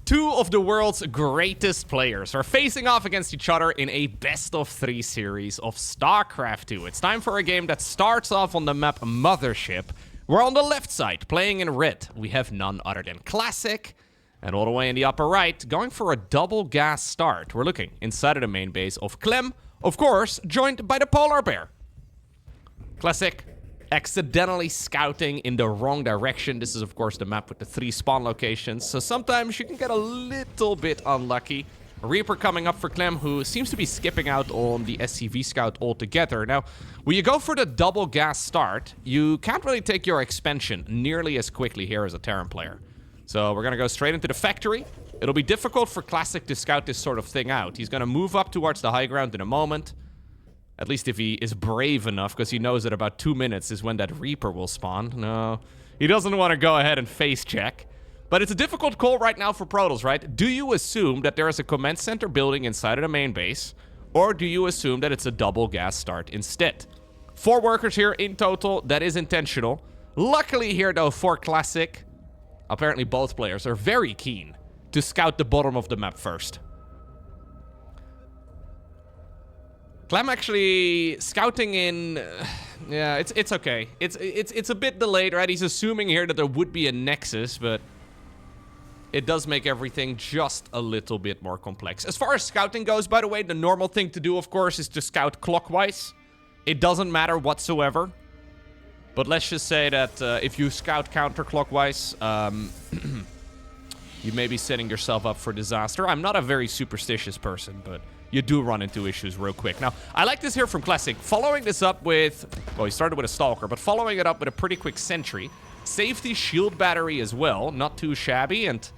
Two of the world's greatest players are facing off against each other in a best-of-3 series of StarCraft 2. It's time for a game that starts off on the map Mothership. We're on the left side, playing in red. We have none other than Classic. And all the way in the upper right, going for a double gas start. We're looking inside of the main base of Clem, of course, joined by the polar bear. Classic accidentally scouting in the wrong direction. This is, of course, the map with the 3 spawn locations, so sometimes you can get a little bit unlucky. A Reaper coming up for Clem, who seems to be skipping out on the SCV scout altogether. Now, when you go for the double gas start, you can't really take your expansion nearly as quickly here as a Terran player. So we're going to go straight into the factory. It'll be difficult for Classic to scout this sort of thing out. He's going to move up towards the high ground in a moment. At least if he is brave enough, because he knows that about 2 minutes is when that Reaper will spawn. No, he doesn't want to go ahead and face check. But it's a difficult call right now for Protoss, right? Do you assume that there is a command center building inside of the main base? Or do you assume that it's a double gas start instead? 4 workers here in total. That is intentional. Luckily here, though, for Classic, apparently both players are very keen to scout the bottom of the map first. Clem actually scouting in... yeah, it's okay. It's a bit delayed, right? He's assuming here that there would be a nexus, but it does make everything just a little bit more complex. As far as scouting goes, by the way, the normal thing to do, of course, is to scout clockwise. It doesn't matter whatsoever. But let's just say that if you scout counterclockwise, you may be setting yourself up for disaster. I'm not a very superstitious person, but you do run into issues real quick. Now, I like this here from Classic. Following this up with... well, he started with a Stalker, but following it up with a pretty quick Sentry. Safety shield battery as well. Not too shabby. And,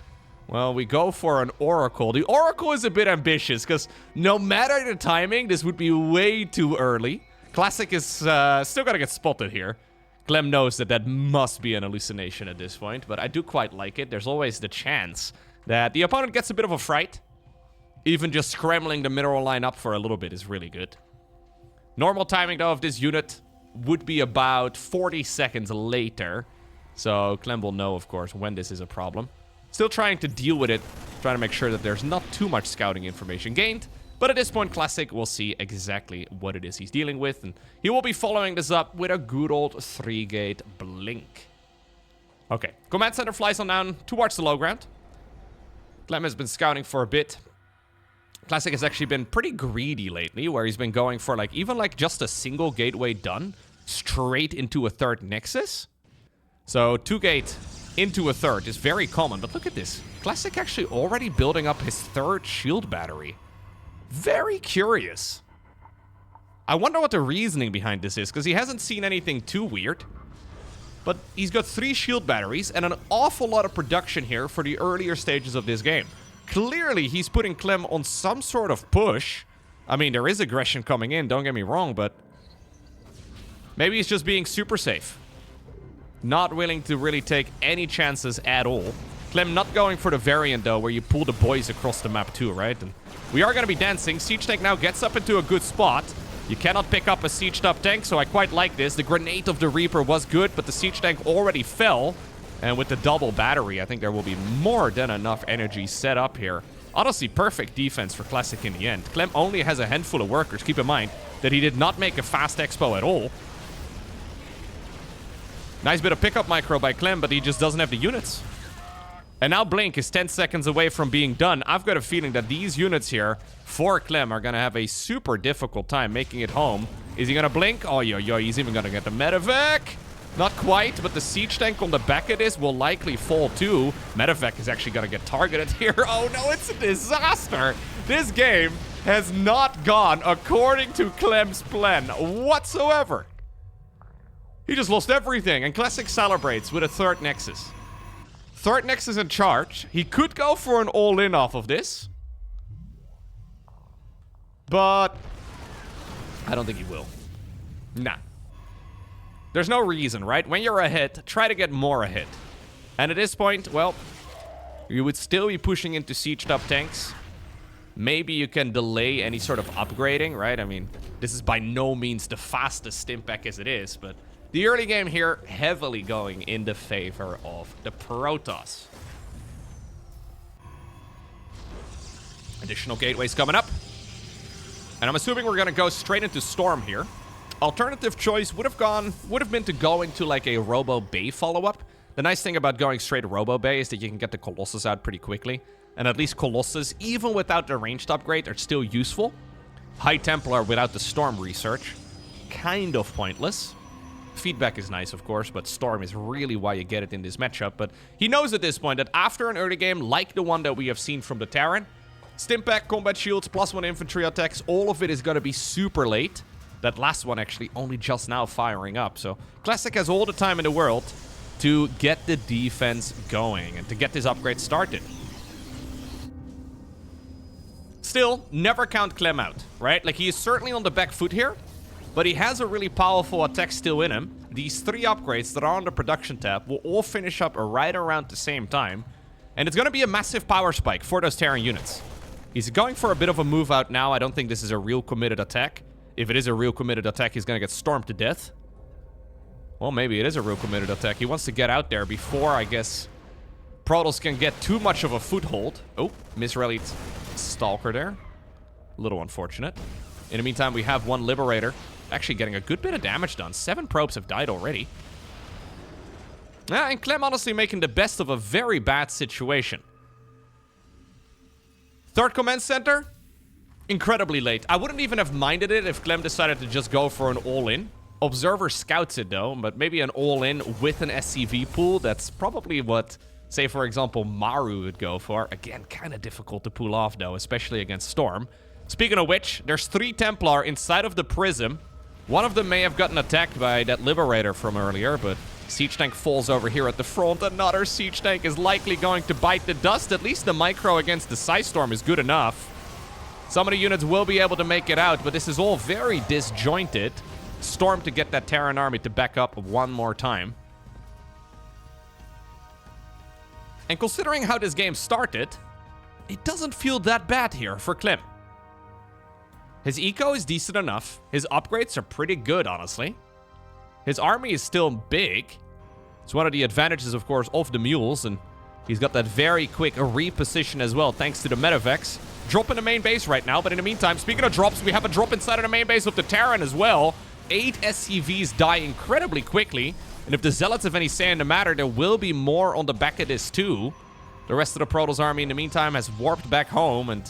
well, we go for an Oracle. The Oracle is a bit ambitious, because no matter the timing, this would be way too early. Classic is still gonna get spotted here. Clem knows that that must be an hallucination at this point, but I do quite like it. There's always the chance that the opponent gets a bit of a fright. Even just scrambling the mineral line up for a little bit is really good. Normal timing, though, of this unit would be about 40 seconds later. So Clem will know, of course, when this is a problem. Still trying to deal with it, trying to make sure that there's not too much scouting information gained. But at this point, Classic will see exactly what it is he's dealing with. And he will be following this up with a good old 3-gate blink. Okay, command center flies on down towards the low ground. Clem has been scouting for a bit. Classic has actually been pretty greedy lately, where he's been going for even just a single gateway done, straight into a 3rd nexus. So 2-gate into a 3rd is very common, but look at this. Classic actually already building up his 3rd shield battery. Very curious. I wonder what the reasoning behind this is, because he hasn't seen anything too weird. But he's got 3 shield batteries and an awful lot of production here for the earlier stages of this game. Clearly, he's putting Clem on some sort of push. I mean, there is aggression coming in, don't get me wrong, but maybe he's just being super safe. Not willing to really take any chances at all. Clem not going for the variant, though, where you pull the boys across the map too, right? And we are going to be dancing. Siege tank now gets up into a good spot. You cannot pick up a siege up tank, so I quite like this. The grenade of the Reaper was good, but the siege tank already fell. And with the double battery, I think there will be more than enough energy set up here. Honestly, perfect defense for Classic in the end. Clem only has a handful of workers. Keep in mind that he did not make a fast expo at all. Nice bit of pickup micro by Clem, but he just doesn't have the units. And now Blink is 10 seconds away from being done. I've got a feeling that these units here for Clem are going to have a super difficult time making it home. Is he going to Blink? Oh, yo, he's even going to get the medevac. Not quite, but the siege tank on the back of this will likely fall too. Medevac is actually going to get targeted here. Oh no, it's a disaster. This game has not gone according to Clem's plan whatsoever. He just lost everything, and Classic celebrates with a 3rd nexus. 3rd nexus in charge. He could go for an all-in off of this. But I don't think he will. Nah. There's no reason, right? When you're ahead, try to get more ahead. And at this point, well, you would still be pushing into sieged up tanks. Maybe you can delay any sort of upgrading, right? I mean, this is by no means the fastest Stimpak as it is, but the early game here heavily going in the favor of the Protoss. Additional gateways coming up. And I'm assuming we're going to go straight into Storm here. Alternative choice would have been to go into like a Robo Bay follow-up. The nice thing about going straight to Robo Bay is that you can get the Colossus out pretty quickly. And at least Colossus, even without the ranged upgrade, are still useful. High Templar without the Storm research, kind of pointless. Feedback is nice, of course, but Storm is really why you get it in this matchup. But he knows at this point that after an early game like the one that we have seen from the Terran, Stimpack, combat shields, +1 infantry attacks, all of it is going to be super late. That last one actually only just now firing up. So Classic has all the time in the world to get the defense going and to get this upgrade started. Still, never count Clem out, right? Like, he is certainly on the back foot here, but he has a really powerful attack still in him. These 3 upgrades that are on the production tab will all finish up right around the same time. And it's going to be a massive power spike for those Terran units. He's going for a bit of a move out now. I don't think this is a real committed attack. If it is a real committed attack, he's going to get stormed to death. Well, maybe it is a real committed attack. He wants to get out there before, I guess, Protoss can get too much of a foothold. Oh, misrallied Stalker there. A little unfortunate. In the meantime, we have one Liberator. Actually getting a good bit of damage done. 7 probes have died already. And Clem honestly making the best of a very bad situation. Third command center, incredibly late. I wouldn't even have minded it if Clem decided to just go for an all-in. Observer scouts it though, but maybe an all-in with an SCV pool. That's probably what, say for example, Maru would go for. Again, kind of difficult to pull off though, especially against Storm. Speaking of which, there's 3 Templar inside of the Prism. One of them may have gotten attacked by that Liberator from earlier, but Siege Tank falls over here at the front. Another Siege Tank is likely going to bite the dust. At least the micro against the Psystorm is good enough. Some of the units will be able to make it out, but this is all very disjointed. Storm to get that Terran army to back up one more time. And considering how this game started, it doesn't feel that bad here for Clem. His eco is decent enough. His upgrades are pretty good, honestly. His army is still big. It's one of the advantages, of course, of the mules, and he's got that very quick reposition as well, thanks to the Medevacs. Drop in the main base right now, but in the meantime, speaking of drops, we have a drop inside of the main base of the Terran as well. 8 SCVs die incredibly quickly, and if the Zealots have any say in the matter, there will be more on the back of this too. The rest of the Protoss army, in the meantime, has warped back home, and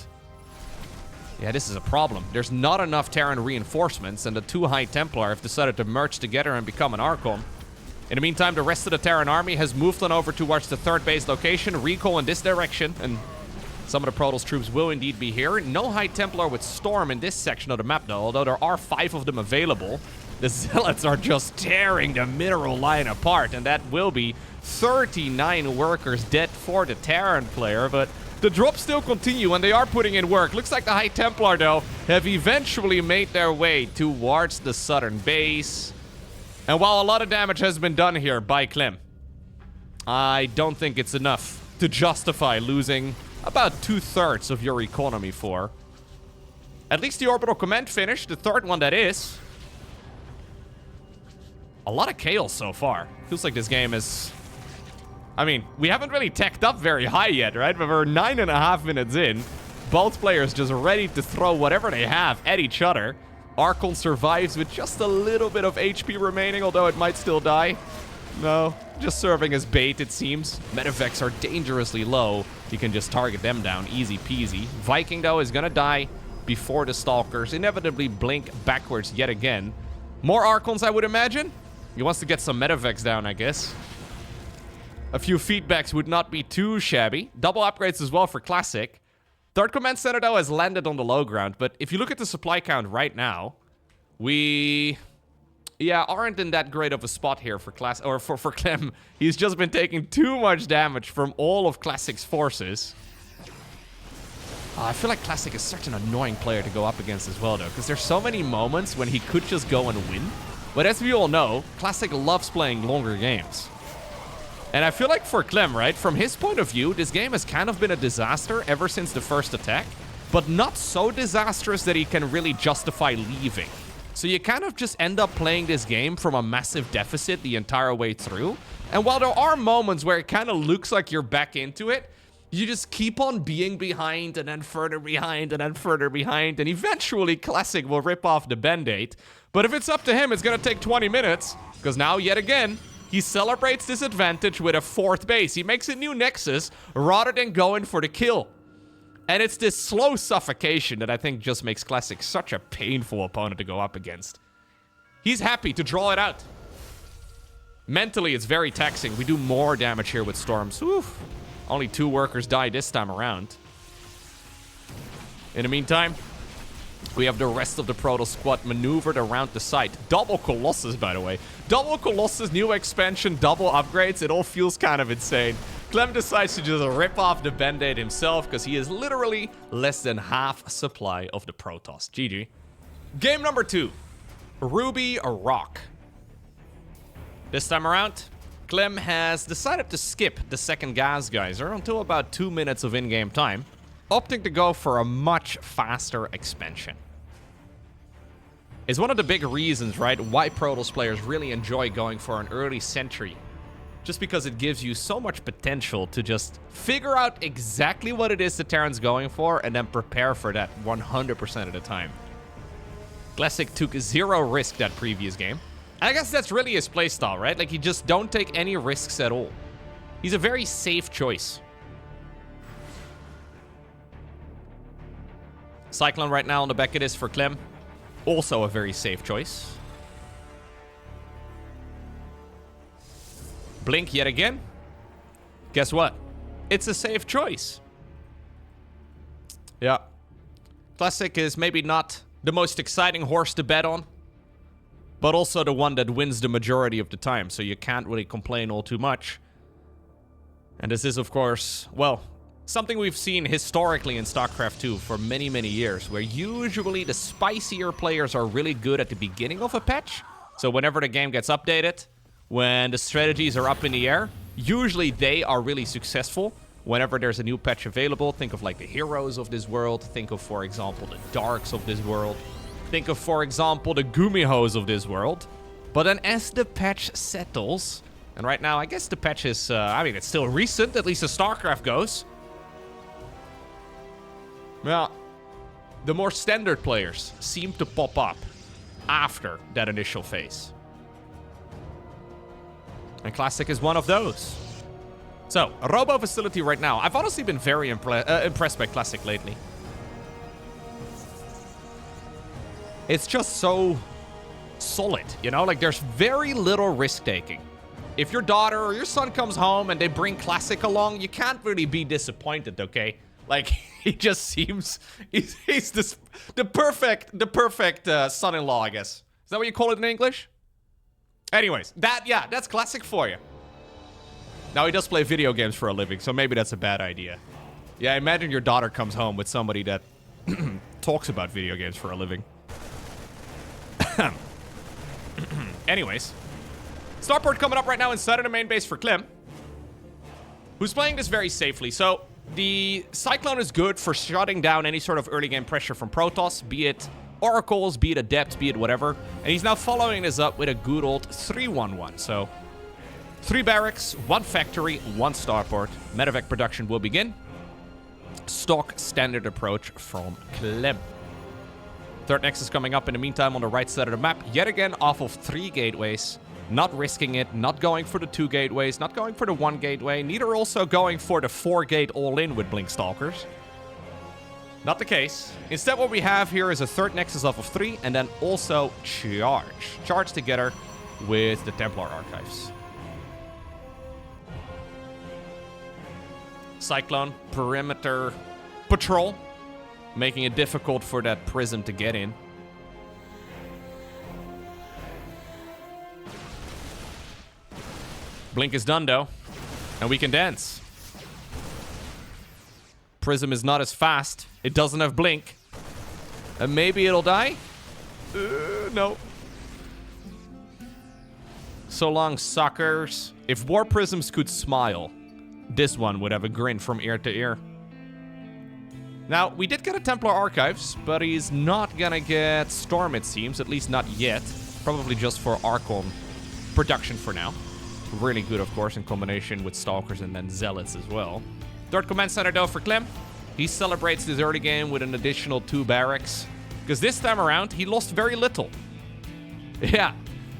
yeah, this is a problem. There's not enough Terran reinforcements, and the 2 High Templar have decided to merge together and become an Archon. In the meantime, the rest of the Terran army has moved on over towards the 3rd base location, recall in this direction, and some of the Protoss troops will indeed be here. No High Templar with Storm in this section of the map, though, although there are 5 of them available. The Zealots are just tearing the mineral line apart, and that will be 39 workers dead for the Terran player, but the drops still continue, and they are putting in work. Looks like the High Templar, though, have eventually made their way towards the southern base. And while a lot of damage has been done here by Clem, I don't think it's enough to justify losing about 2/3 of your economy for. At least the orbital command finished, the 3rd one that is. A lot of chaos so far. Feels like this game is... I mean, we haven't really teched up very high yet, right? But we're 9.5 minutes in. Both players just ready to throw whatever they have at each other. Archon survives with just a little bit of HP remaining, although it might still die. No, just serving as bait, it seems. Medevacs are dangerously low. You can just target them down, easy peasy. Viking, though, is gonna die before the Stalkers inevitably blink backwards yet again. More Archons, I would imagine. He wants to get some Medevacs down, I guess. A few feedbacks would not be too shabby. Double upgrades as well for Classic. 3rd command center, though, has landed on the low ground. But if you look at the supply count right now, we... yeah, aren't in that great of a spot here for for Clem. He's just been taking too much damage from all of Classic's forces. I feel like Classic is such an annoying player to go up against as well, though, because there's so many moments when he could just go and win. But as we all know, Classic loves playing longer games. And I feel like for Clem, right, from his point of view, this game has kind of been a disaster ever since the first attack, but not so disastrous that he can really justify leaving. So you kind of just end up playing this game from a massive deficit the entire way through. And while there are moments where it kind of looks like you're back into it, You just keep on being behind and then further behind and then further behind, and eventually Classic will rip off the Band-Aid. But if it's up to him, it's gonna take 20 minutes, because now, yet again, he celebrates this advantage with a 4th base. He makes a new Nexus rather than going for the kill. And it's this slow suffocation that I think just makes Classic such a painful opponent to go up against. He's happy to draw it out. Mentally, it's very taxing. We do more damage here with Storms. Oof. Only 2 workers die this time around. In the meantime, we have the rest of the Protoss squad maneuvered around the site. Double Colossus, by the way. Double Colossus, new expansion, double upgrades. It all feels kind of insane. Clem decides to just rip off the Band-Aid himself because he is literally less than half supply of the Protoss. GG. Game number 2. Ruby Rock. This time around, Clem has decided to skip the second gas geyser until about 2 minutes of in-game time, opting to go for a much faster expansion. It's one of the big reasons, right, why Protoss players really enjoy going for an early sentry. Just because it gives you so much potential to just figure out exactly what it is the Terran's going for and then prepare for that 100% of the time. Classic took 0 risk that previous game. And I guess that's really his playstyle, right? Like, you just don't take any risks at all. He's a very safe choice. Cyclone right now on the back of this for Clem. Also a very safe choice. Blink yet again. Guess what? It's a safe choice. Yeah. Classic is maybe not the most exciting horse to bet on, but also the one that wins the majority of the time, so you can't really complain all too much. And this is, of course, well, something we've seen historically in StarCraft 2 for many, many years, where usually the spicier players are really good at the beginning of a patch. So whenever the game gets updated, when the strategies are up in the air, usually they are really successful whenever there's a new patch available. Think of like the heroes of this world. Think of, for example, the darks of this world. Think of, for example, the Gumihos of this world. But then as the patch settles, and right now I guess the patch is, I mean, it's still recent, at least as StarCraft goes. Well, the more standard players seem to pop up after that initial phase. And Classic is one of those. So, a Robo facility right now. I've honestly been very impressed by Classic lately. It's just so solid, you know? Like, there's very little risk-taking. If your daughter or your son comes home and they bring Classic along, you can't really be disappointed, okay? Like, he just seems... He's the perfect son-in-law, I guess. Is that what you call it in English? Anyways, that's Classic for you. Now, he does play video games for a living, so maybe that's a bad idea. Yeah, imagine your daughter comes home with somebody that talks about video games for a living. Anyways, starport coming up right now inside of the main base for Clem, who's playing this very safely. So the Cyclone is good for shutting down any sort of early game pressure from Protoss, be it Oracles, be it Adepts, be it whatever. And he's now following this up with a good old 3-1-1. So 3 barracks, 1 factory, 1 starport. Medevac production will begin. Stock standard approach from Clem. Third Nexus coming up in the meantime on the right side of the map. Yet again off of 3 gateways. Not risking it, not going for the 2 gateways, not going for the 1 gateway. Neither also going for the 4 gate all-in with Blink Stalkers. Not the case. Instead, what we have here is a third Nexus off of 3 and then also Charge. Charge together with the Templar Archives. Cyclone, perimeter patrol, making it difficult for that prism to get in. Blink is done, though, and we can dance. Prism is not as fast. It doesn't have blink. And maybe it'll die? No. So long, suckers. If War Prisms could smile, this one would have a grin from ear to ear. Now, we did get a Templar Archives, but he's not gonna get Storm, it seems. At least not yet. Probably just for Archon production for now. Really good, of course, in combination with Stalkers and then Zealots as well. Third command center, though, for Clem. He celebrates this early game with an additional 2 barracks. Because this time around, he lost very little. Yeah.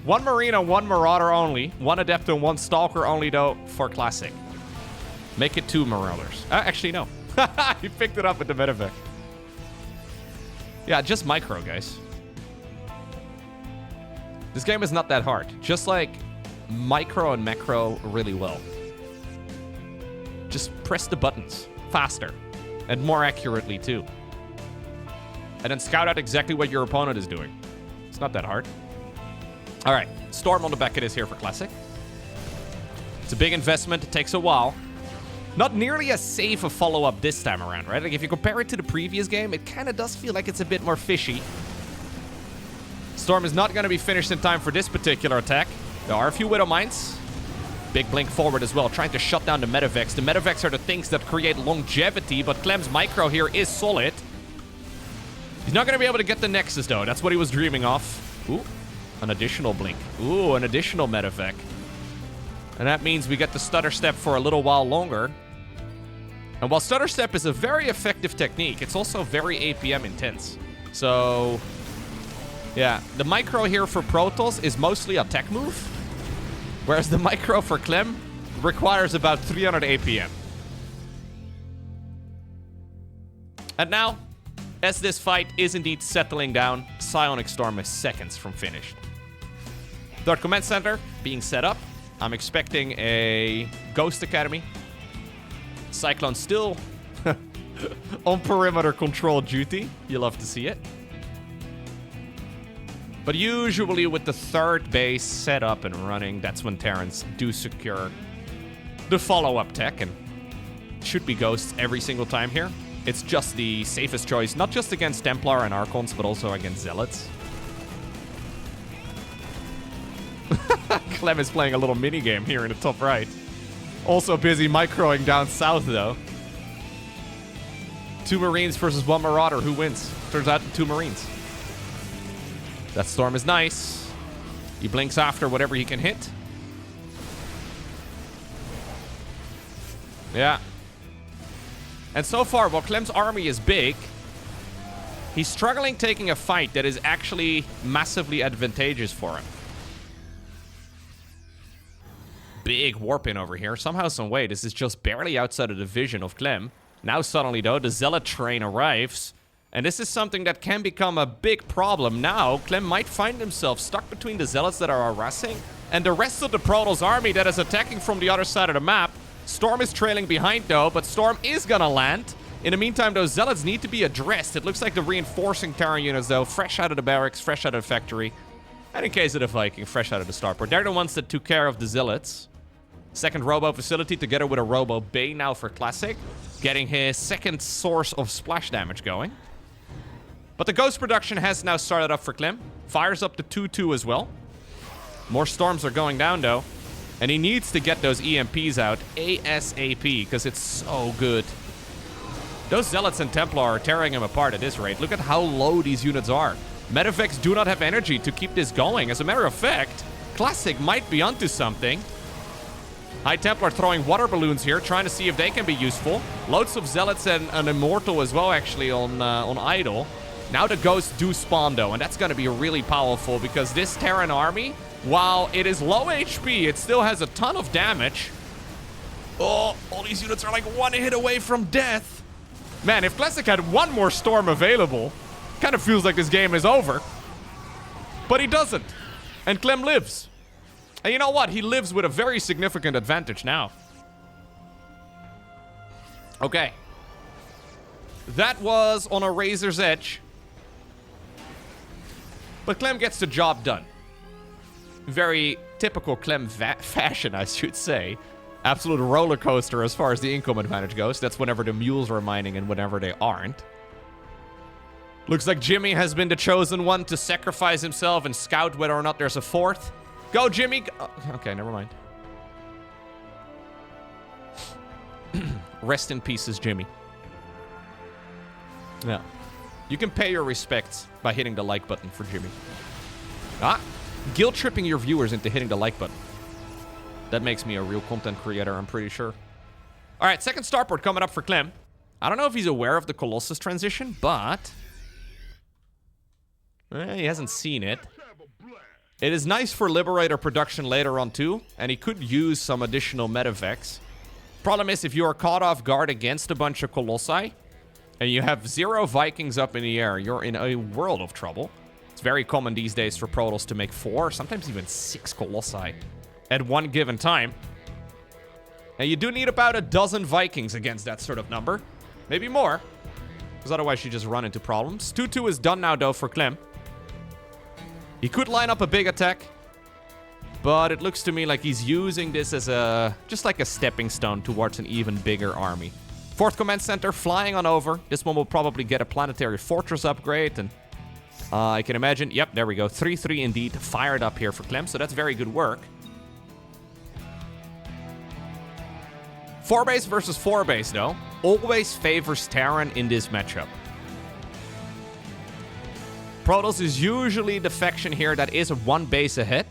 1 Marine and 1 Marauder only. 1 Adept and 1 Stalker only, though, for Classic. Make it 2 Marauders. Actually, no. He picked it up with the medevac. Yeah, just micro, guys. This game is not that hard. Just like micro and macro really well. Just press the buttons faster and more accurately too. And then scout out exactly what your opponent is doing. It's not that hard. All right, Storm on the back it is here for Classic. It's a big investment. It takes a while. Not nearly as safe a follow-up this time around, right? Like, if you compare it to the previous game, it kind of does feel like it's a bit more fishy. Storm is not going to be finished in time for this particular attack. There are a few Widow Mines. Big blink forward as well, trying to shut down the medevacs. The medevacs are the things that create longevity, but Clem's micro here is solid. He's not going to be able to get the Nexus, though. That's what he was dreaming of. Ooh, an additional blink. Ooh, an additional medevac. And that means we get the stutter step for a little while longer. And while stutter step is a very effective technique, it's also very APM intense. So, yeah, the micro here for Protoss is mostly a tech move, whereas the micro for Clem requires about 300 APM. And now, as this fight is indeed settling down, Psionic Storm is seconds from finished. Third command center being set up. I'm expecting a Ghost Academy. Cyclone still on perimeter control duty. You love to see it. But usually with the third base set up and running, that's when Terrans do secure the follow-up tech. And should be Ghosts every single time here. It's just the safest choice, not just against Templar and Archons, but also against Zealots. Clem is playing a little mini-game here in the top right. Also busy microing down south, though. 2 Marines versus 1 Marauder. Who wins? Turns out 2 Marines. That Storm is nice. He blinks after whatever he can hit. Yeah. And so far, while Clem's army is big, he's struggling taking a fight that is actually massively advantageous for him. Big warp in over here. Somehow, some way, this is just barely outside of the vision of Clem. Now, suddenly, though, the Zealot train arrives. And this is something that can become a big problem. Now, Clem might find himself stuck between the Zealots that are harassing and the rest of the Protoss army that is attacking from the other side of the map. Storm is trailing behind, though, but Storm is gonna land. In the meantime, those Zealots need to be addressed. It looks like the reinforcing Terran units, though, fresh out of the barracks, fresh out of the factory. And in case of the Viking, fresh out of the starport. They're the ones that took care of the Zealots. Second Robo facility together with a Robo Bay now for Classic. Getting his second source of splash damage going. But the Ghost production has now started up for Clem. Fires up to 2-2 as well. More Storms are going down, though. And he needs to get those EMPs out ASAP, because it's so good. Those Zealots and Templar are tearing him apart at this rate. Look at how low these units are. Medevacs do not have energy to keep this going. As a matter of fact, Classic might be onto something. High Templar throwing water balloons here, trying to see if they can be useful. Loads of Zealots and an Immortal as well, actually, on idle. Now the Ghosts do spawn, though, and that's going to be really powerful, because this Terran army, while it is low HP, it still has a ton of damage. Oh, all these units are like one hit away from death. Man, if Classic had one more Storm available, kind of feels like this game is over. But he doesn't. And Clem lives. And you know what? He lives with a very significant advantage now. Okay. That was on a razor's edge. But Clem gets the job done. Very typical Clem fashion, I should say. Absolute roller coaster as far as the income advantage goes. That's whenever the mules are mining and whenever they aren't. Looks like Jimmy has been the chosen one to sacrifice himself and scout whether or not there's a fourth. Go, Jimmy! Okay, never mind. Rest in pieces, Jimmy. Yeah. You can pay your respects by hitting the like button for Jimmy. Guilt-tripping your viewers into hitting the like button. That makes me a real content creator, I'm pretty sure. All right, second starport coming up for Clem. I don't know if he's aware of the Colossus transition, but he hasn't seen it. It is nice for Liberator production later on too, and he could use some additional medevacs. Problem is, if you are caught off guard against a bunch of Colossi, and you have 0 Vikings up in the air, you're in a world of trouble. It's very common these days for Protoss to make 4, sometimes even 6 Colossi at one given time. And you do need about a dozen Vikings against that sort of number. Maybe more, because otherwise you just run into problems. 2-2 is done now, though, for Clem. He could line up a big attack, but it looks to me like he's using this as just like a stepping stone towards an even bigger army. 4th Command Center flying on over. This one will probably get a planetary fortress upgrade, and I can imagine, yep, there we go. 3-3 indeed fired up here for Clem, so that's very good work. 4 base versus 4 base, though, always favors Terran in this matchup. Protoss is usually the faction here that is 1 base ahead.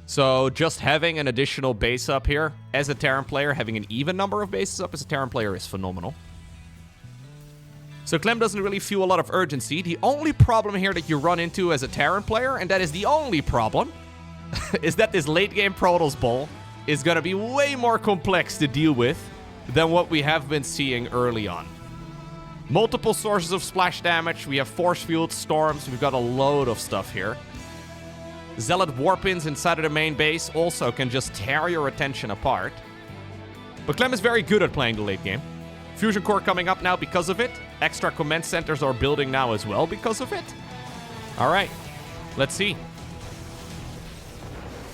So just having an additional base up here as a Terran player, having an even number of bases up as a Terran player is phenomenal. So Clem doesn't really feel a lot of urgency. The only problem here that you run into as a Terran player, and that is the only problem, is that this late game Protoss Bowl is going to be way more complex to deal with than what we have been seeing early on. Multiple sources of splash damage. We have force fields, storms. We've got a load of stuff here. Zealot warpins inside of the main base also can just tear your attention apart. But Clem is very good at playing the late game. Fusion core coming up now because of it. Extra command centers are building now as well because of it. All right, let's see.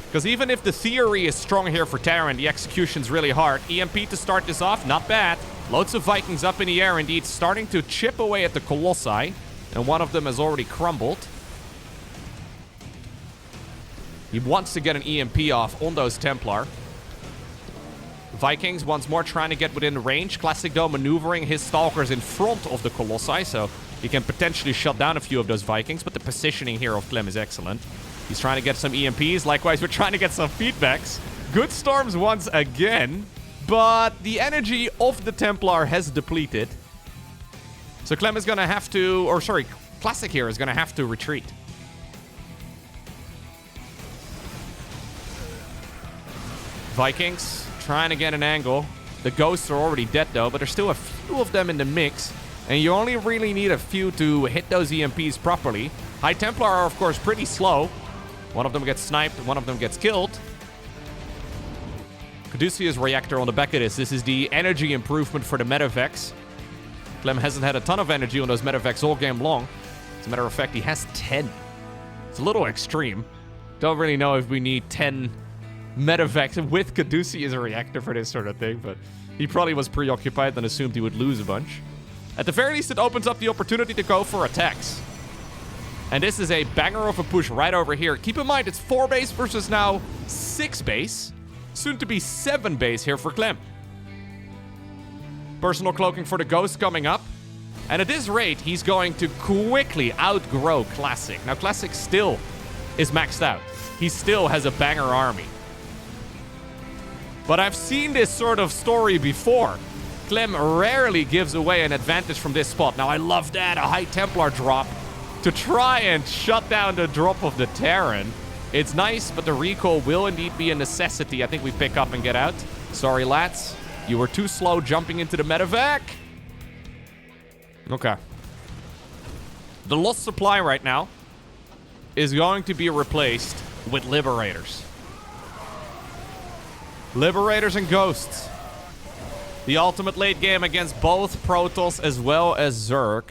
Because even if the theory is strong here for Terran, the execution's really hard. EMP to start this off, not bad. Loads of Vikings up in the air indeed, starting to chip away at the Colossi. And one of them has already crumbled. He wants to get an EMP off on those Templar. Vikings once more trying to get within range. Classic though maneuvering his Stalkers in front of the Colossi, so he can potentially shut down a few of those Vikings. But the positioning here of Clem is excellent. He's trying to get some EMPs. Likewise, we're trying to get some feedbacks. Good storms once again. But the energy of the Templar has depleted. So Clem is going to have to... Or sorry, Classic here is going to have to retreat. Vikings trying to get an angle. The ghosts are already dead though, but there's still a few of them in the mix. And you only really need a few to hit those EMPs properly. High Templar are of course pretty slow. One of them gets sniped, one of them gets killed. Caduceus reactor on the back of this. This is the energy improvement for the medevacs. Clem hasn't had a ton of energy on those medevacs all game long. As a matter of fact, he has 10. It's a little extreme. Don't really know if we need 10 medevacs with Caduceus reactor for this sort of thing, but he probably was preoccupied and assumed he would lose a bunch. At the very least, it opens up the opportunity to go for attacks. And this is a banger of a push right over here. Keep in mind, it's 4 base versus now 6 base. Soon to be 7 base here for Clem. Personal cloaking for the Ghost coming up. And at this rate, he's going to quickly outgrow Classic. Now, Classic still is maxed out. He still has a banger army. But I've seen this sort of story before. Clem rarely gives away an advantage from this spot. Now, I love that. A High Templar drop to try and shut down the drop of the Terran. It's nice, but the recall will indeed be a necessity. I think we pick up and get out. Sorry, lads. You were too slow jumping into the medevac. Okay. The lost supply right now is going to be replaced with Liberators. Liberators and Ghosts. The ultimate late game against both Protoss as well as Zerg.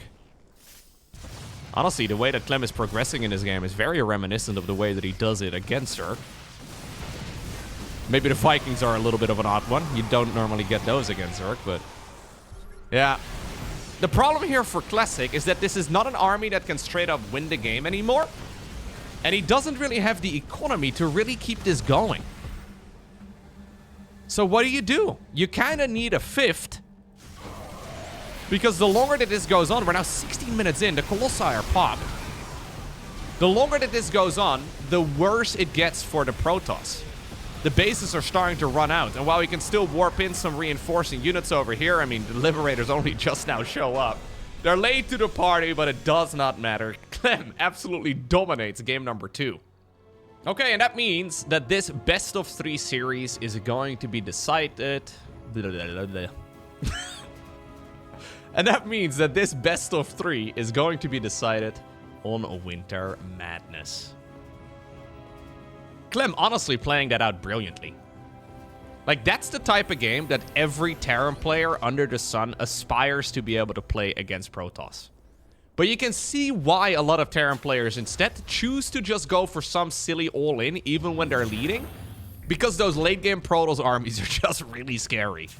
Honestly, the way that Clem is progressing in this game is very reminiscent of the way that he does it against Zerg. Maybe the Vikings are a little bit of an odd one. You don't normally get those against Zerg, but... yeah. The problem here for Classic is that this is not an army that can straight up win the game anymore. And he doesn't really have the economy to really keep this going. So what do? You kind of need a 5th. Because the longer that this goes on, we're now 16 minutes in, the Colossi are popped. The longer that this goes on, the worse it gets for the Protoss. the bases are starting to run out. And while we can still warp in some reinforcing units over here, I mean, the Liberators only just now show up. They're late to the party, but it does not matter. Clem absolutely dominates game number 2. Okay, and that means that this best of 3 series is going to be decided... And that means that this best of 3 is going to be decided on Winter Madness. Clem honestly playing that out brilliantly. Like, that's the type of game that every Terran player under the sun aspires to be able to play against Protoss. But you can see why a lot of Terran players instead choose to just go for some silly all-in even when they're leading. Because those late-game Protoss armies are just really scary.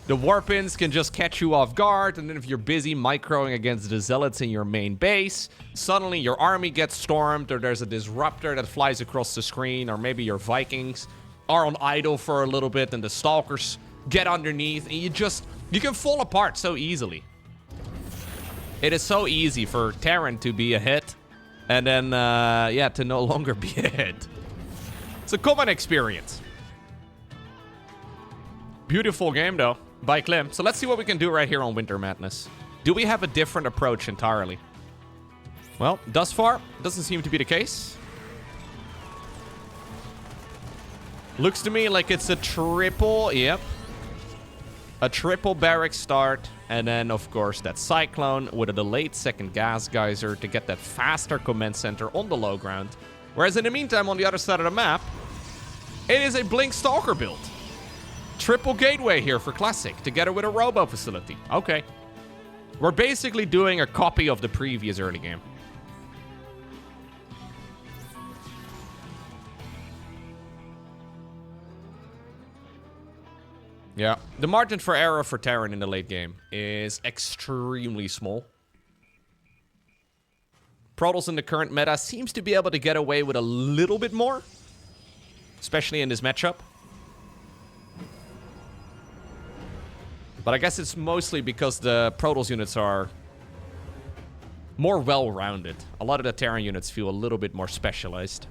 The warp-ins can just catch you off guard, and then if you're busy microing against the Zealots in your main base, suddenly your army gets stormed, or there's a disruptor that flies across the screen, or maybe your Vikings are on idle for a little bit, and the Stalkers get underneath, and you can fall apart so easily. It is so easy for Terran to be a hit, and then, yeah, to no longer be a hit. It's a common experience. Beautiful game, though, by Clem. So let's see what we can do right here on Winter Madness. Do we have a different approach entirely? Well, thus far, doesn't seem to be the case. Looks to me like it's a triple, yep. A triple barrack start, and then, of course, that Cyclone with a delayed second gas geyser to get that faster command center on the low ground. Whereas in the meantime, on the other side of the map, it is a Blink Stalker build. Triple Gateway here for Classic, together with a Robo facility. Okay. We're basically doing a copy of the previous early game. Yeah. The margin for error for Terran in the late game is extremely small. Protoss in the current meta seems to be able to get away with a little bit more. Especially in this matchup. But I guess it's mostly because the Protoss units are more well-rounded. A lot of the Terran units feel a little bit more specialized.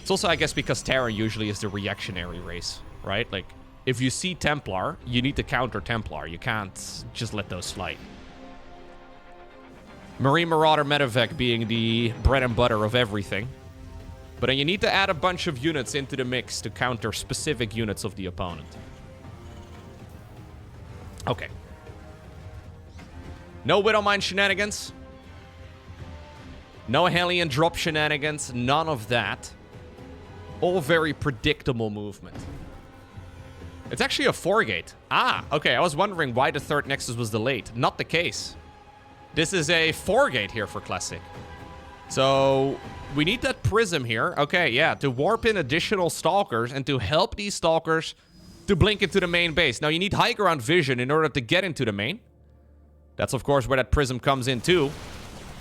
It's also, I guess, because Terran usually is the reactionary race, right? Like, if you see Templar, you need to counter Templar. You can't just let those slide. Marine Marauder Medevac being the bread and butter of everything. But then you need to add a bunch of units into the mix to counter specific units of the opponent. Okay. No Widowmine shenanigans. No Hellion drop shenanigans. None of that. All very predictable movement. It's actually a 4-gate. Ah, okay. I was wondering why the third Nexus was delayed. Not the case. This is a 4-gate here for Classic. So, we need that Prism here. Okay, yeah. To warp in additional Stalkers and to help these Stalkers to blink into the main base. Now, you need high ground vision in order to get into the main. That's, of course, where that Prism comes in, too.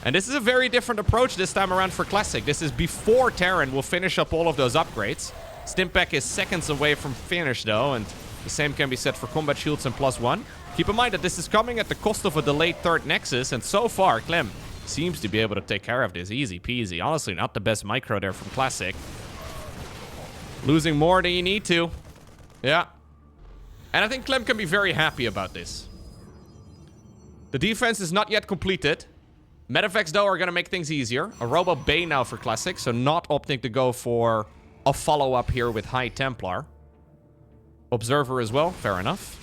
And this is a very different approach this time around for Classic. This is before Terran will finish up all of those upgrades. Stimpack is seconds away from finish, though, and the same can be said for Combat Shields and +1. Keep in mind that this is coming at the cost of a delayed third Nexus, and so far, Clem seems to be able to take care of this. Easy peasy. Honestly, not the best micro there from Classic. Losing more than you need to. Yeah. And I think Clem can be very happy about this. The defense is not yet completed. Medevacs, though, are going to make things easier. A Robo Bay now for Classic, so not opting to go for a follow-up here with High Templar. Observer as well, fair enough.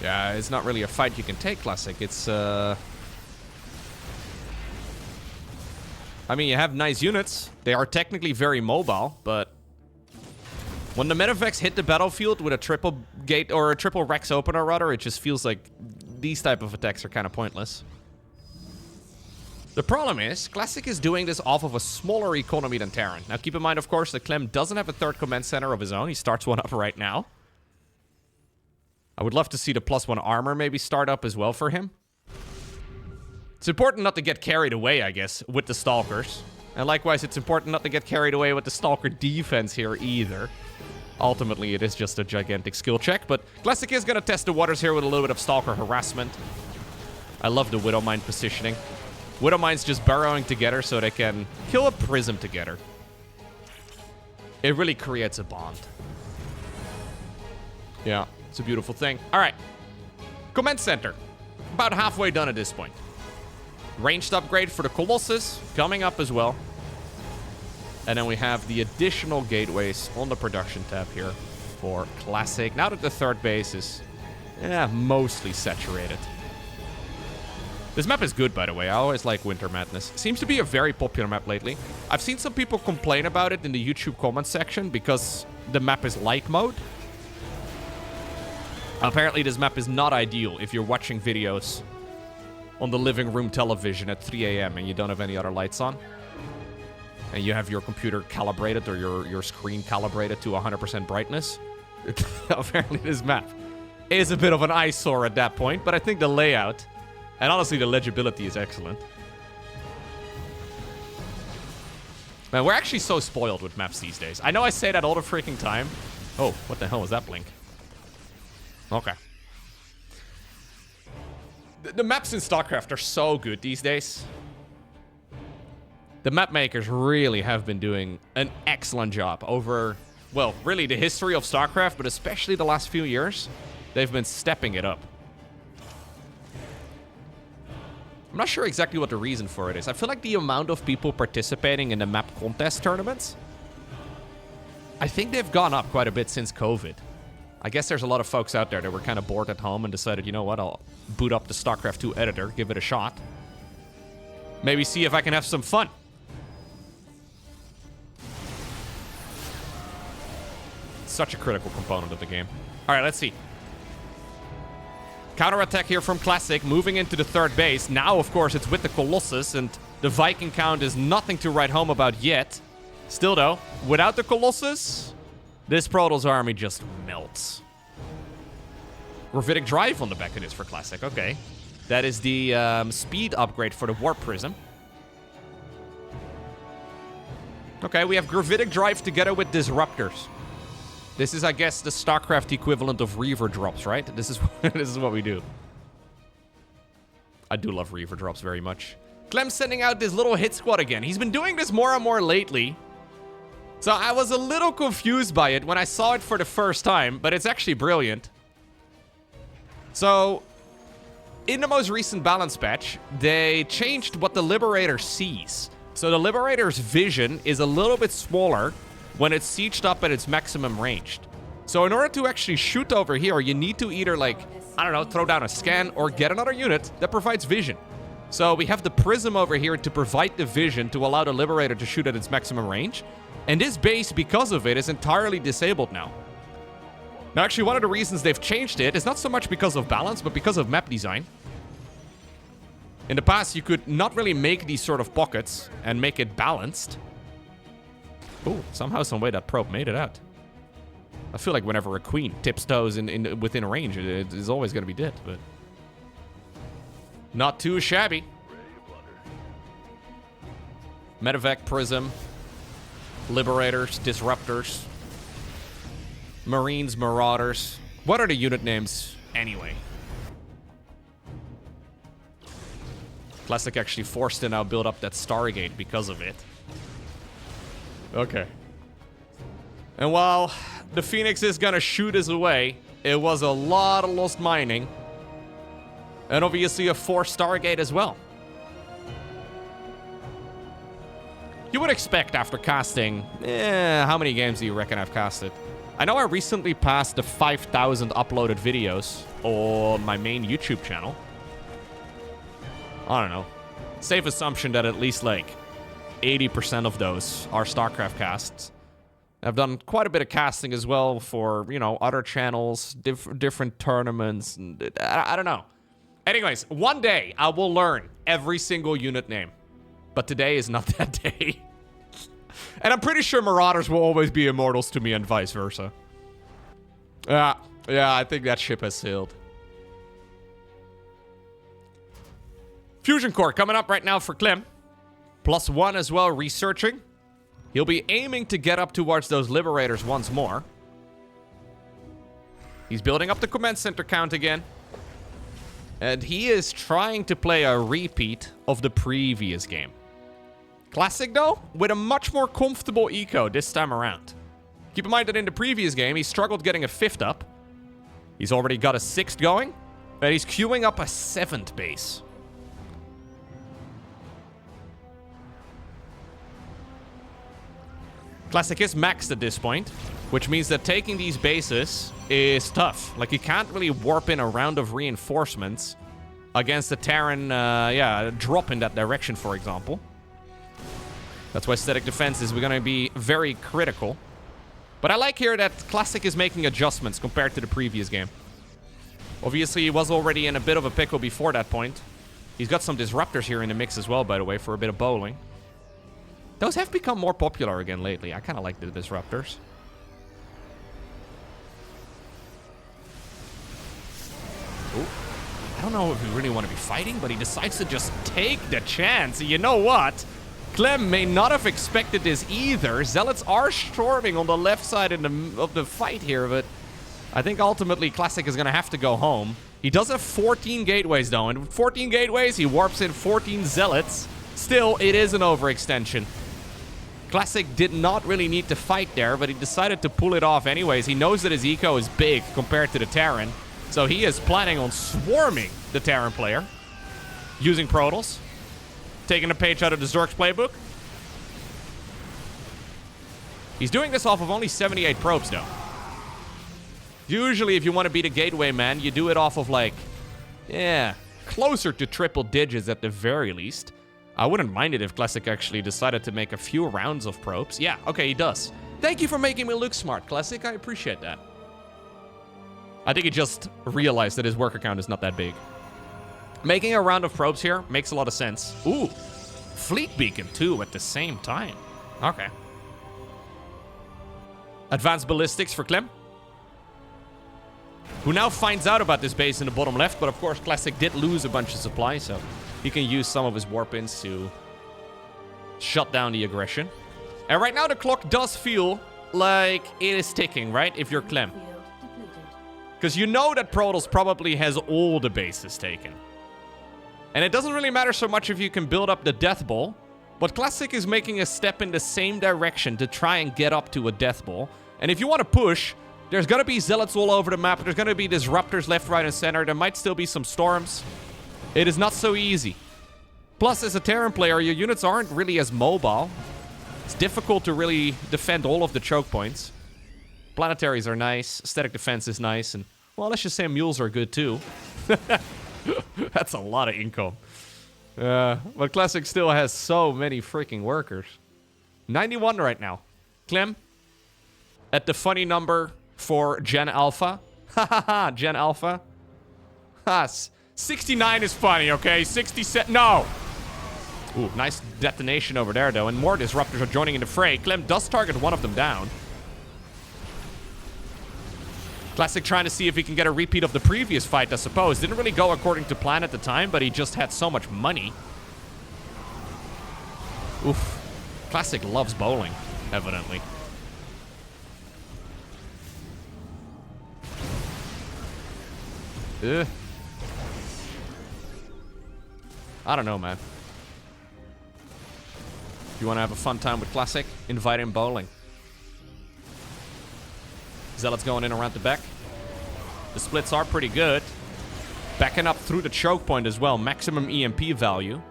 Yeah, it's not really a fight you can take, Classic. It's, I mean, you have nice units. They are technically very mobile, but when the Medevacs hit the battlefield with a triple gate or a triple Rex opener, rather, it just feels like these type of attacks are kind of pointless. The problem is, Classic is doing this off of a smaller economy than Terran. Now, keep in mind, of course, that Clem doesn't have a third command center of his own. He starts one up right now. I would love to see the +1 armor maybe start up as well for him. It's important not to get carried away, I guess, with the Stalkers. And likewise, it's important not to get carried away with the Stalker defense here either. Ultimately, it is just a gigantic skill check, but Classic is going to test the waters here with a little bit of Stalker harassment. I love the Widow Mine positioning. Widow Mines just burrowing together so they can kill a prism together. It really creates a bond. Yeah, it's a beautiful thing. All right. Command Center. About halfway done at this point. Ranged upgrade for the Colossus coming up as well. And then we have the additional gateways on the production tab here for Classic. Now that the third base is mostly saturated. This map is good, by the way. I always like Winter Madness. Seems to be a very popular map lately. I've seen some people complain about it in the YouTube comment section because the map is light mode. Apparently, this map is not ideal if you're watching videos on the living room television at 3 a.m. and you don't have any other lights on. And you have your computer calibrated or your screen calibrated to 100% brightness. Apparently, this map is a bit of an eyesore at that point, but I think the layout... and honestly, the legibility is excellent. Man, we're actually so spoiled with maps these days. I know I say that all the freaking time. Oh, what the hell was that blink? Okay. The maps in StarCraft are so good these days. The map makers really have been doing an excellent job over, well, really the history of StarCraft, but especially the last few years. They've been stepping it up. I'm not sure exactly what the reason for it is. I feel like the amount of people participating in the map contest tournaments, I think they've gone up quite a bit since COVID. I guess there's a lot of folks out there that were kind of bored at home and decided, you know what, I'll boot up the StarCraft 2 editor, give it a shot. Maybe see if I can have some fun. Such a critical component of the game. All right, let's see. Counterattack here from Classic, moving into the third base. Now, of course, it's with the Colossus, and the Viking count is nothing to write home about yet. Still, though, without the Colossus, this Protoss army just melts. Gravitic Drive on the back of this for Classic. Okay. That is the speed upgrade for the Warp Prism. Okay, we have Gravitic Drive together with Disruptors. This is, I guess, the StarCraft equivalent of Reaver drops, right? This is this is what we do. I do love Reaver drops very much. Clem sending out this little hit squad again. He's been doing this more and more lately. So I was a little confused by it when I saw it for the first time, but it's actually brilliant. So, in the most recent balance patch, they changed what the Liberator sees. So the Liberator's vision is a little bit smaller when it's sieged up at its maximum range. So in order to actually shoot over here, you need to either, like, I don't know, throw down a scan or get another unit that provides vision. So we have the Prism over here to provide the vision to allow the Liberator to shoot at its maximum range. And this base, because of it, is entirely disabled now. Now, actually, one of the reasons they've changed it is not so much because of balance, but because of map design. In the past, you could not really make these sort of pockets and make it balanced. Ooh, somehow, some way that probe made it out. I feel like whenever a queen tips toes within range, it is always going to be dead, but... not too shabby. Medevac, Prism, Liberators, Disruptors, Marines, Marauders. What are the unit names anyway? Classic actually forced to now build up that Stargate because of it. Okay. And while the Phoenix is gonna shoot us away, it was a lot of lost mining. And obviously a forced Stargate as well. You would expect after casting... how many games do you reckon I've casted? I know I recently passed the 5,000 uploaded videos on my main YouTube channel. I don't know. Safe assumption that at least like 80% of those are StarCraft casts. I've done quite a bit of casting as well for, you know, other channels, different tournaments. I don't know. Anyways, one day I will learn every single unit name. But today is not that day. And I'm pretty sure Marauders will always be immortals to me and vice versa. Yeah, I think that ship has sailed. Fusion Core coming up right now for Clem. +1 as well, researching. He'll be aiming to get up towards those Liberators once more. He's building up the command center count again. And he is trying to play a repeat of the previous game. Classic, though, with a much more comfortable eco this time around. Keep in mind that in the previous game, he struggled getting a 5th up. He's already got a 6th going, and he's queuing up a 7th base. Classic is maxed at this point, which means that taking these bases is tough. Like, you can't really warp in a round of reinforcements against a Terran, drop in that direction, for example. That's why static defense is going to be very critical. But I like here that Classic is making adjustments compared to the previous game. Obviously, he was already in a bit of a pickle before that point. He's got some disruptors here in the mix as well, by the way, for a bit of bowling. Those have become more popular again lately. I kind of like the disruptors. Ooh. I don't know if we really want to be fighting, but he decides to just take the chance. You know what? Clem may not have expected this either. Zealots are storming on the left side of the fight here, but I think ultimately Classic is going to have to go home. He does have 14 gateways, though, and with 14 gateways, he warps in 14 Zealots. Still, it is an overextension. Classic did not really need to fight there, but he decided to pull it off anyways. He knows that his eco is big compared to the Terran, so he is planning on swarming the Terran player using Protoss. Taking a page out of the Zerg's playbook. He's doing this off of only 78 probes, though. Usually, if you want to beat a gateway man, you do it off of, like, closer to triple digits at the very least. I wouldn't mind it if Classic actually decided to make a few rounds of probes. Yeah, okay, he does. Thank you for making me look smart, Classic. I appreciate that. I think he just realized that his worker count is not that big. Making a round of probes here makes a lot of sense. Ooh, fleet beacon too at the same time. Okay. Advanced ballistics for Clem, who now finds out about this base in the bottom left, but of course Classic did lose a bunch of supply, so he can use some of his warp-ins to shut down the aggression. And right now the clock does feel like it is ticking, right? If you're Clem. Because you know that Protoss probably has all the bases taken. And it doesn't really matter so much if you can build up the Death Ball, but Classic is making a step in the same direction to try and get up to a Death Ball. And if you want to push, there's going to be Zealots all over the map. There's going to be Disruptors left, right, and center. There might still be some Storms. It is not so easy. Plus, as a Terran player, your units aren't really as mobile. It's difficult to really defend all of the choke points. Planetaries are nice. Static defense is nice. And, well, let's just say mules are good, too. That's a lot of income. But Classic still has so many freaking workers. 91 right now. Clem, at the funny number for Gen Alpha. Hahaha, Gen Alpha. 69 is funny, okay? 67, no! Ooh, nice detonation over there, though. And more Disruptors are joining in the fray. Clem does target one of them down. Classic trying to see if he can get a repeat of the previous fight, I suppose. Didn't really go according to plan at the time, but he just had so much money. Oof. Classic loves bowling, evidently. Ugh. I don't know, man. If you want to have a fun time with Classic, invite him bowling. Zealots going in around the back. The splits are pretty good. Backing up through the choke point as well. Maximum EMP value.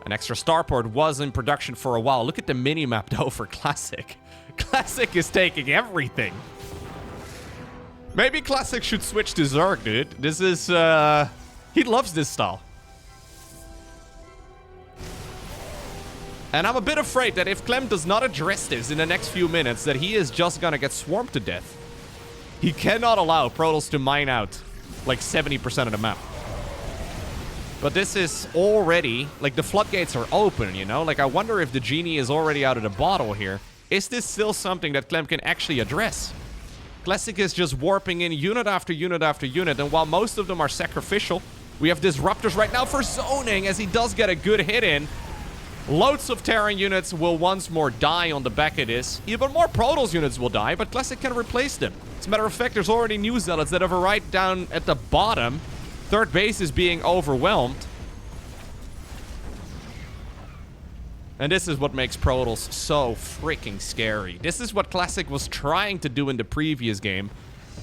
An extra starport was in production for a while. Look at the mini-map, though, for Classic. Classic is taking everything. Maybe Classic should switch to Zerg, dude. This is, he loves this style. And I'm a bit afraid that if Clem does not address this in the next few minutes, that he is just gonna get swarmed to death. He cannot allow Protoss to mine out like 70% of the map. But this is already, like, the floodgates are open, you know? Like, I wonder if the genie is already out of the bottle here. Is this still something that Clem can actually address? Classic is just warping in unit after unit after unit, and while most of them are sacrificial, we have Disruptors right now for zoning as he does get a good hit in. Loads of Terran units will once more die on the back of this. Even more Protoss units will die, but Classic can replace them. As a matter of fact, there's already new Zealots that have arrived down at the bottom third base is being overwhelmed. And this is what makes Protoss so freaking scary. This is what Classic was trying to do in the previous game,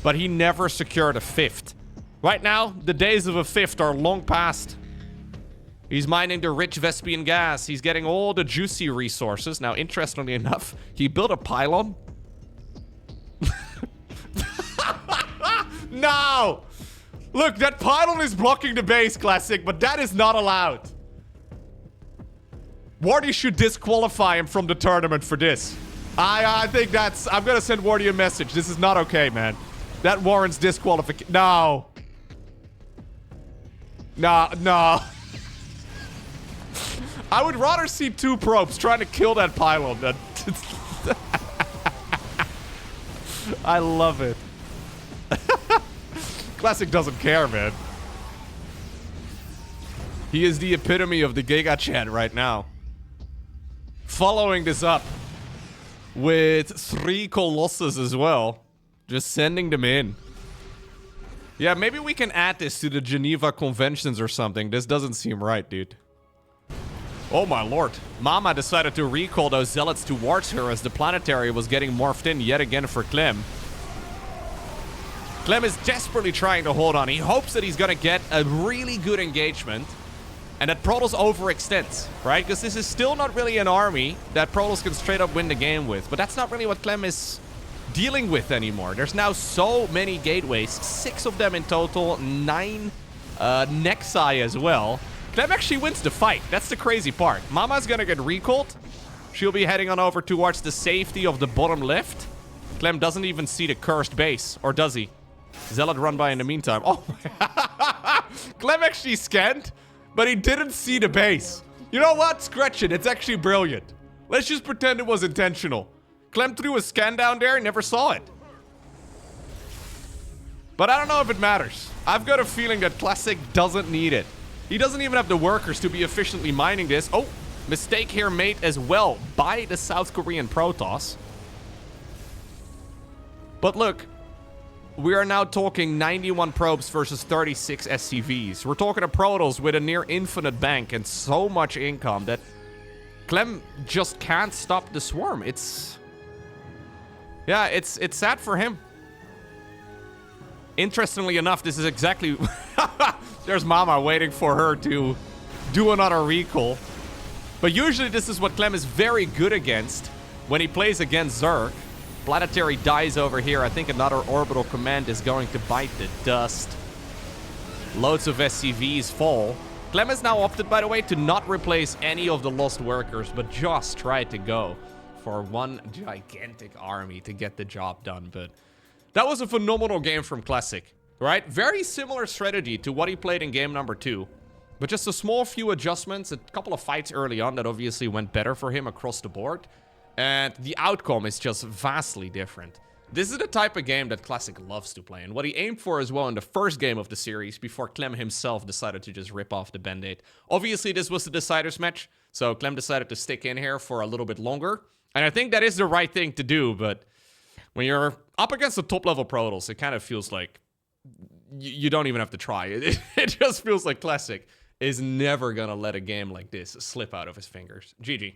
but he never secured a fifth. Right now, the days of a fifth are long past. He's mining the rich Vespian gas. He's getting all the juicy resources. Now, interestingly enough, he built a pylon. No! Look, that pylon is blocking the base, Classic, but that is not allowed. Wardy should disqualify him from the tournament for this. I think that's... I'm gonna send Wardy a message. This is not okay, man. That warrants disqualification. No. No. I would rather see 2 probes trying to kill that pylon than... I love it. Classic doesn't care, man. He is the epitome of the Giga chat right now. Following this up with 3 Colossus as well. Just sending them in. Yeah, maybe we can add this to the Geneva Conventions or something. This doesn't seem right, dude. Oh my lord. Mama decided to recall those zealots towards her as the planetary was getting morphed in yet again for Clem. Clem is desperately trying to hold on. He hopes that he's gonna get a really good engagement and that Protoss overextends, right? Because this is still not really an army that Protoss can straight up win the game with. But that's not really what Clem is dealing with anymore. There's now so many gateways, 6 of them in total, 9 Nexi as well. Clem actually wins the fight. That's the crazy part. Mama's gonna get recalled. She'll be heading on over towards the safety of the bottom left. Clem doesn't even see the cursed base, or does he? Zealot run by in the meantime. Oh my. Clem actually scanned, but he didn't see the base. You know what? Scratch it. It's actually brilliant. Let's just pretend it was intentional. Clem threw a scan down there and never saw it. But I don't know if it matters. I've got a feeling that Classic doesn't need it. He doesn't even have the workers to be efficiently mining this. Oh, mistake here made as well by the South Korean Protoss. But look, we are now talking 91 probes versus 36 SCVs. We're talking a Protoss with a near infinite bank and so much income that Clem just can't stop the swarm. It's... yeah, it's sad for him. Interestingly enough, this is exactly... There's Mama waiting for her to do another recall. But usually this is what Clem is very good against when he plays against Zerg. Planetary dies over here. I think another orbital command is going to bite the dust. Loads of SCVs fall. Clem has now opted, by the way, to not replace any of the lost workers, but just try to go for one gigantic army to get the job done. But that was a phenomenal game from Classic, right? Very similar strategy to what he played in game number 2. But just a small few adjustments, a couple of fights early on that obviously went better for him across the board. And the outcome is just vastly different. This is the type of game that Classic loves to play, and what he aimed for as well in the first game of the series before Clem himself decided to just rip off the Band-Aid. Obviously, this was the deciders match, so Clem decided to stick in here for a little bit longer. And I think that is the right thing to do, but when you're up against the top-level Protoss, it kind of feels like you don't even have to try. It just feels like Classic is never gonna let a game like this slip out of his fingers. GG.